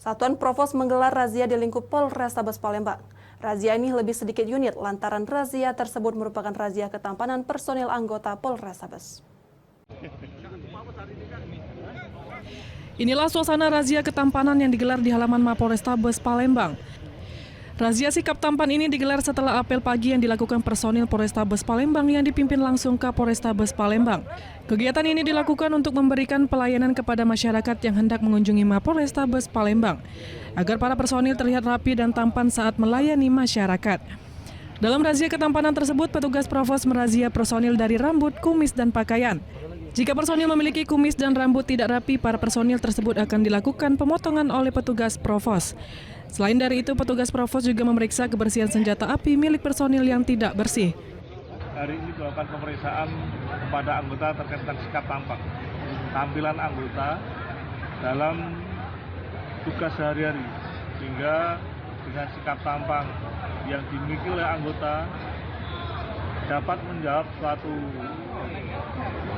Satuan Provos menggelar razia di lingkup Polrestabes Palembang. Razia ini lebih sedikit unit lantaran razia tersebut merupakan razia ketampanan personil anggota Polrestabes. Inilah suasana razia ketampanan yang digelar di halaman Mapolrestabes Palembang. Razia sikap tampan ini digelar setelah apel pagi yang dilakukan personil Polrestabes Palembang yang dipimpin langsung Kapolrestabes Palembang. Kegiatan ini dilakukan untuk memberikan pelayanan kepada masyarakat yang hendak mengunjungi Mapolrestabes Palembang, agar para personil terlihat rapi dan tampan saat melayani masyarakat. Dalam razia ketampanan tersebut, petugas Provos merazia personil dari rambut, kumis, dan pakaian. Jika personil memiliki kumis dan rambut tidak rapi, para personil tersebut akan dilakukan pemotongan oleh petugas Provos. Selain dari itu, petugas Provos juga memeriksa kebersihan senjata api milik personil yang tidak bersih. Hari ini dilakukan pemeriksaan kepada anggota terkait dengan sikap tampak, tampilan anggota dalam tugas sehari-hari, sehingga dengan sikap tampang yang dimiliki oleh anggota dapat menjawab suatu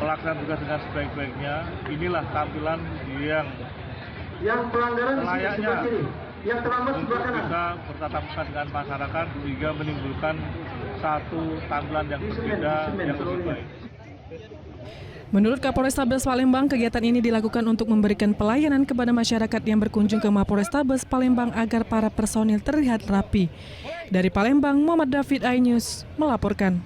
pelaksanaan tugas dengan sebaik-baiknya. Inilah tampilan yang pelanggaran layaknya yang terlambat untuk bisa bertatap muka dengan masyarakat sehingga menimbulkan satu tampilan yang berbeda yang lebih baik. Menurut Kapolrestabes Palembang, kegiatan ini dilakukan untuk memberikan pelayanan kepada masyarakat yang berkunjung ke Mapolrestabes Palembang agar para personil terlihat rapi. Dari Palembang, Muhammad David, iNews melaporkan.